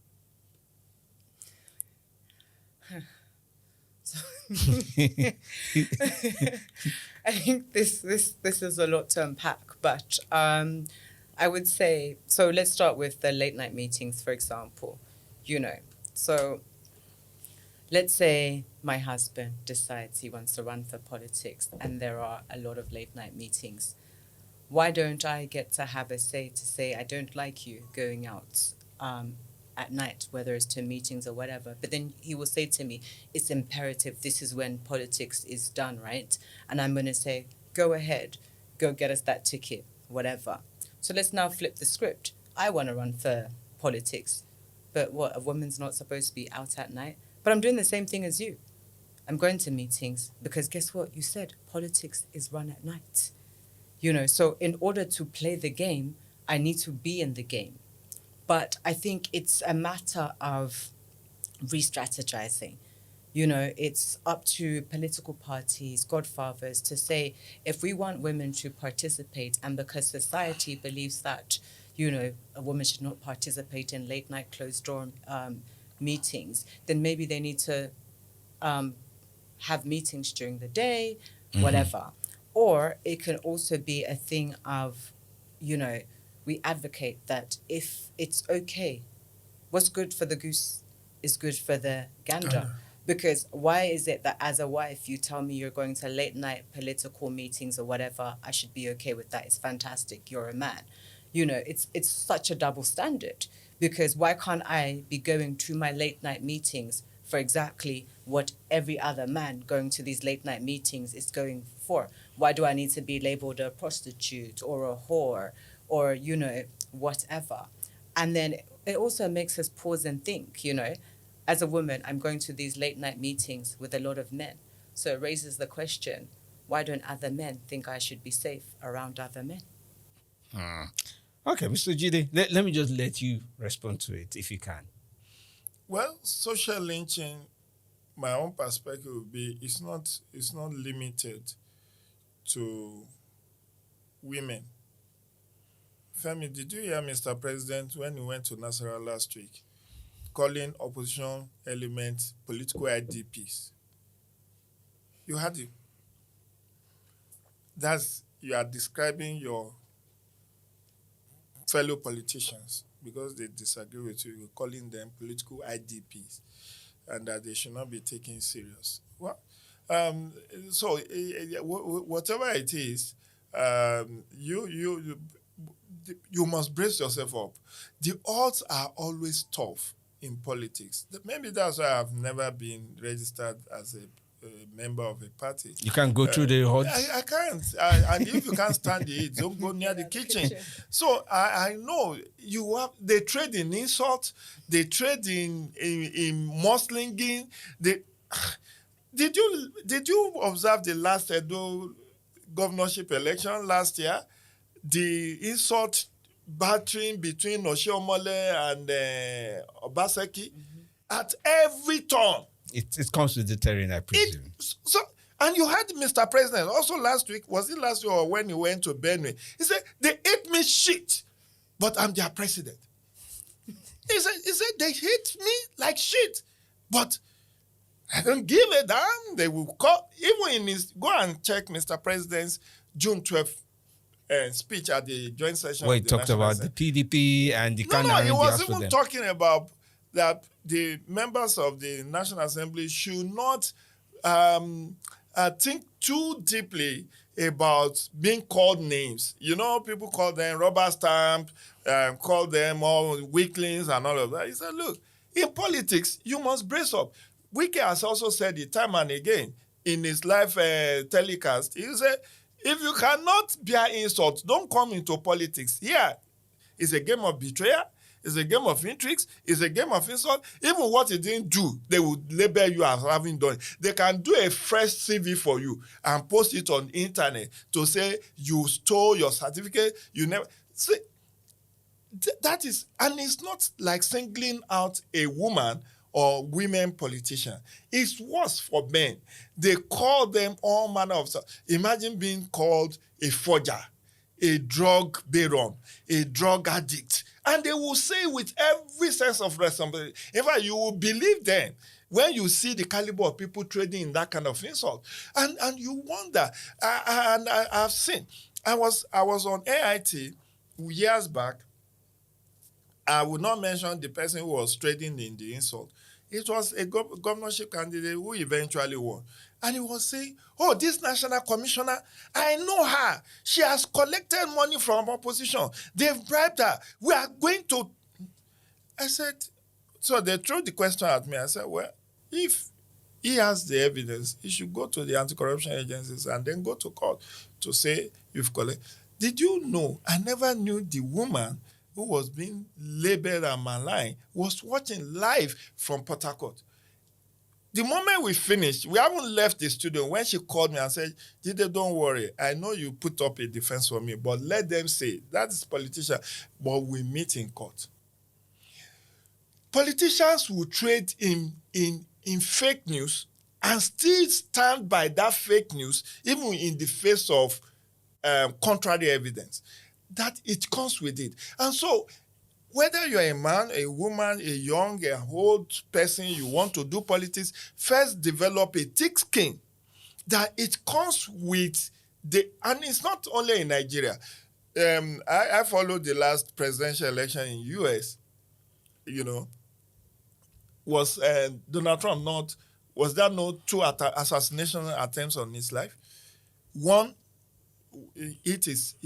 I think this is a lot to unpack, but I would say, so let's start with the late night meetings, for example. So let's say my husband decides he wants to run for politics and there are a lot of late night meetings. Why don't I get to have a say to say, I don't like you going out at night, whether it's to meetings or whatever? But then he will say to me, it's imperative, this is when politics is done, right? And I'm going to say, go ahead, go get us that ticket, whatever. So let's now flip the script. I want to run for politics, but what, a woman's not supposed to be out at night? But I'm doing the same thing as you. I'm going to meetings because guess what? You said politics is run at night. So in order to play the game, I need to be in the game. But I think it's a matter of re-strategizing. It's up to political parties, godfathers, to say, if we want women to participate, and because society believes that, a woman should not participate in late night closed door meetings, then maybe they need to have meetings during the day, whatever. Or it can also be a thing of, we advocate that if it's okay, what's good for the goose is good for the gander. Because why is it that as a wife, you tell me you're going to late night political meetings or whatever, I should be okay with that? It's fantastic. You're a man. It's such a double standard. Because why can't I be going to my late night meetings for exactly what every other man going to these late night meetings is going for? Why do I need to be labeled a prostitute or a whore or, whatever? And then it also makes us pause and think, as a woman, I'm going to these late night meetings with a lot of men. So it raises the question, why don't other men think I should be safe around other men? Okay, Mr. Jide, let me just let you respond to it if you can. Well, social lynching, my own perspective would be, it's not limited to women. Femi, did you hear Mr. President when he went to Nasarawa last week, calling opposition elements political IDPs? You heard him. You are describing your fellow politicians because they disagree with you. You're calling them political IDPs and that they should not be taken serious. Well, so whatever it is, you must brace yourself up. The odds are always tough in politics. Maybe that's why I've never been registered as a member of a party. You can't go through the odds? I can't. And if you can't stand the heat, don't go near the kitchen. So I know they trade in insult, they trade in mudslinging. Did you observe the last Edo governorship election last year? The insult battering between Oshiomhole and Obaseki at every turn. It comes with the terrain, I presume. And you had Mr. President also last week. Was it last week or when he went to Benue? He said, they ate me shit. but I'm their president. He said they hate me like shit, but I don't give a damn. They will call, even in his, go and check Mr. President's June 12th speech at the joint session. Where he of the talked National about Assembly. the PDP and the kind No, he of was even talking about that the members of the National Assembly should not think too deeply about being called names. You know, people call them rubber stamp, call them all weaklings and all of that. He said, look, in politics, you must brace up. Wike has also said it time and again in his live telecast. He said, if you cannot bear insults, don't come into politics. Here, it's a game of betrayal. It's a game of intrigues. It's a game of insult. Even what he didn't do, they would label you as having done. They can do a fresh CV for you and post it on the internet to say you stole your certificate. You never... See, that is... And it's not like singling out a woman or women politician. It's worse for men. They call them all manner of stuff. Imagine being called a forger, a drug baron, a drug addict. And they will say with every sense of responsibility. In fact, you will believe them when you see the caliber of people trading in that kind of insult. And you wonder. And I've seen. I was on AIT years back. I would not mention the person who was trading in the insult. It was a governorship candidate who eventually won. And he was saying, oh, this national commissioner, I know her. She has collected money from opposition. They've bribed her. We are going to... I said, so they threw the question at me. I said, well, if he has the evidence, he should go to the anti-corruption agencies and then go to court to say you've collected. Did you know, I never knew the woman who was being labeled and maligned was watching live from Port Harcourt. The moment we finished, we haven't left the studio. When she called me and said, Jide, don't worry. I know you put up a defense for me, but let them say, that is politician, but we meet in court. Politicians will trade in fake news and still stand by that fake news, even in the face of contrary evidence. That it comes with it. And so, whether you're a man, a woman, a young, a old person, you want to do politics, first develop a thick skin that it comes with and it's not only in Nigeria. I followed the last presidential election in US, was Donald Trump was there no two assassination attempts on his life? One, it is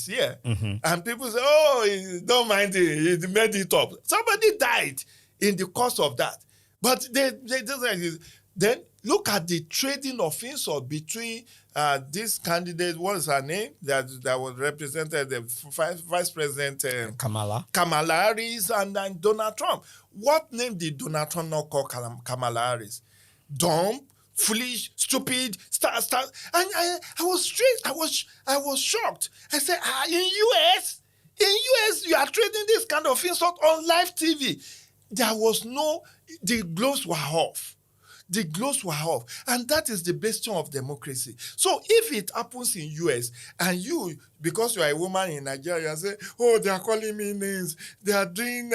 here. Mm-hmm. And people say, oh, don't mind it, he made it up. Somebody died in the course of that. But they then look at the trading of insult between this candidate, what is her name, that was represented, the Vice President Kamala Harris and Donald Trump. What name did Donald Trump not call Kamala Harris? Dumb, foolish, stupid, star. And I was straight. I was shocked. I said, in US, you are trading this kind of insult on live TV. The gloves were off. The gloves were off. And that is the bastion of democracy. So if it happens in US and you, because you are a woman in Nigeria, say, oh, they are calling me names. They are doing...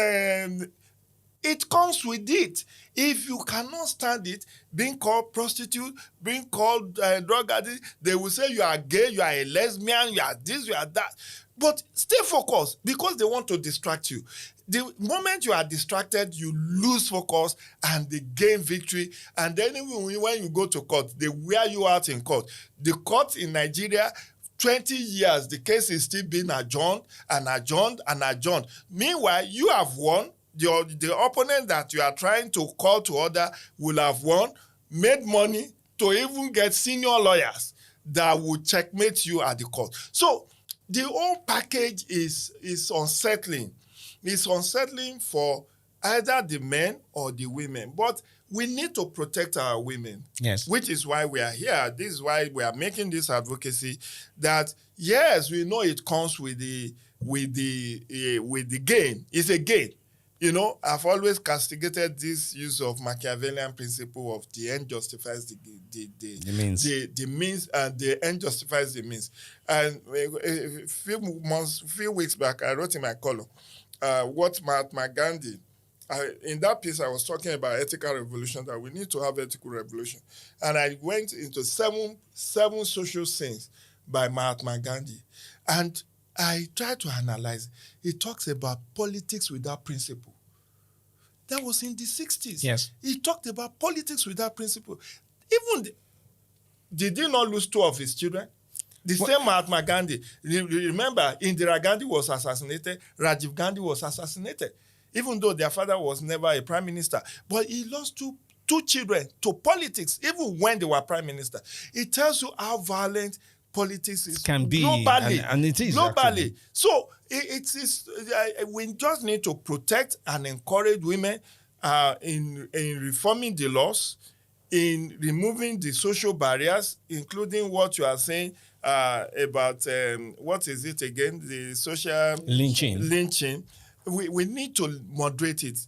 it comes with it. If you cannot stand it, being called prostitute, being called drug addict, they will say you are gay, you are a lesbian, you are this, you are that. But stay focused because they want to distract you. The moment you are distracted, you lose focus and they gain victory. And then when you go to court, they wear you out in court. The court in Nigeria, 20 years, the case is still being adjourned and adjourned and adjourned. Meanwhile, you have won. The opponent that you are trying to call to order will have won, made money to even get senior lawyers that will checkmate you at the court. So the whole package is unsettling. It's unsettling for either the men or the women. But we need to protect our women. Yes. Which is why we are here. This is why we are making this advocacy that, yes, we know it comes with the gain. It's a gain. I've always castigated this use of Machiavellian principle of the end justifies The means. the means, and the end justifies the means. And a few weeks back, I wrote in my column what Mahatma Gandhi. In that piece, I was talking about ethical revolution, that we need to have ethical revolution, and I went into seven social sins by Mahatma Gandhi, and I tried to analyze. He talks about politics without principle. That was in the 60s. Yes. He talked about politics without principle. Even did he not lose 2 of his children? The same Mahatma Gandhi. Remember, Indira Gandhi was assassinated, Rajiv Gandhi was assassinated, even though their father was never a prime minister. But he lost two children to politics, even when they were prime minister. It tells you how violent politics can be globally, and it is globally. Actually. So we just need to protect and encourage women in reforming the laws, in removing the social barriers, including what you are saying about what is it again, the social lynching. We need to moderate it.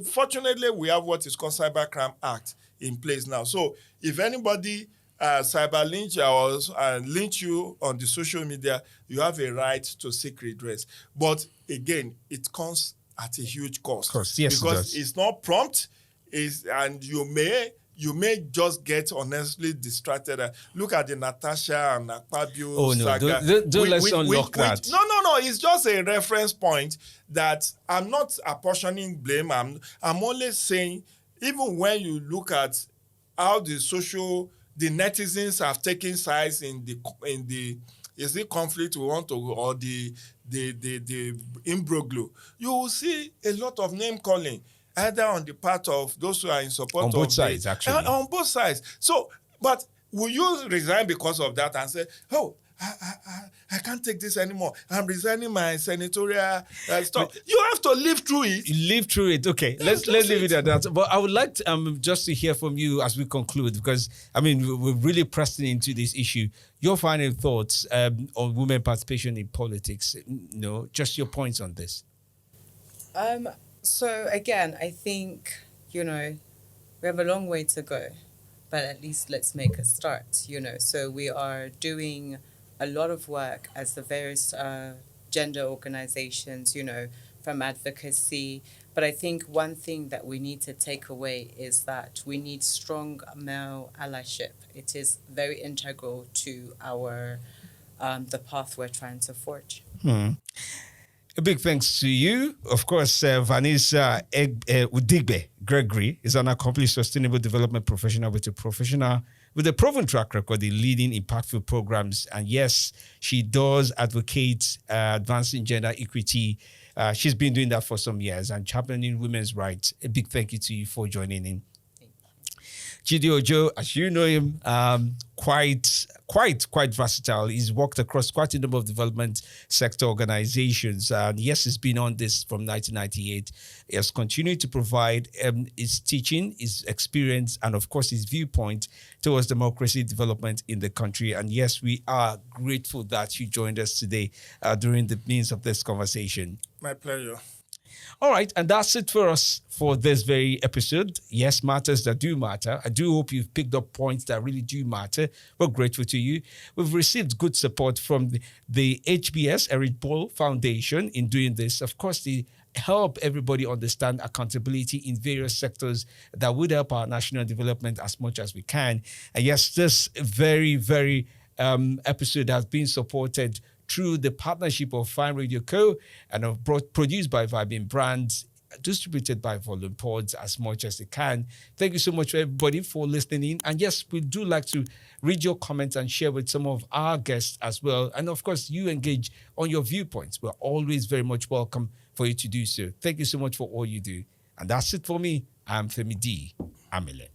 Fortunately, we have what is called Cybercrime Act in place now. So if anybody cyber lynch or lynch you on the social media, you have a right to seek redress. But again, it comes at a huge cost. Yes, because it's not prompt, and you may just get honestly distracted. Look at the Natasha and Akpabio saga. Let's unlock that. No. It's just a reference point that I'm not apportioning blame. I'm only saying, even when you look at how the netizens have taken sides in the is it conflict we want to, or the imbroglio, you will see a lot of name calling, either on the part of those who are in support on of both sides, actually. On both sides. So, but will you resign because of that and say, oh, I can't take this anymore, I'm resigning my senatorial stuff? You have to live through it. Live through it. Okay, let's leave it at that. But I would like to, just to hear from you as we conclude, because we're really pressing into this issue. Your final thoughts on women participation in politics. Just your points on this. So again, I think we have a long way to go, but at least let's make a start. So we are doing a lot of work as the various gender organizations, from advocacy. But I think one thing that we need to take away is that we need strong male allyship. It is very integral to our the path we're trying to forge. A big thanks to you. Of course, Vaneza Udegbe, Gregory, is an accomplished sustainable development professional with a proven track record in leading impactful programs. And yes, she does advocate advancing gender equity. She's been doing that for some years and championing women's rights. A big thank you to you for joining in. Jide Ojo, as you know him, quite versatile. He's worked across quite a number of development sector organizations. And yes, he's been on this from 1998. He has continued to provide his teaching, his experience, and of course, his viewpoint towards democracy development in the country. And yes, we are grateful that you joined us today during the means of this conversation. My pleasure. All right, and that's it for us for this very episode. Yes, matters that do matter. I do hope you've picked up points that really do matter. We're grateful to you. We've received good support from the HBS Eric Paul Foundation in doing this. Of course, they help everybody understand accountability in various sectors that would help our national development as much as we can. And yes, this very, very episode has been supported through the partnership of Fine Radio Co. and produced by Vibing Brands, distributed by Volume Pods as much as they can. Thank you so much for everybody for listening in. And yes, we do like to read your comments and share with some of our guests as well. And of course, you engage on your viewpoints. We're always very much welcome for you to do so. Thank you so much for all you do. And that's it for me. I'm Femi D. Amele.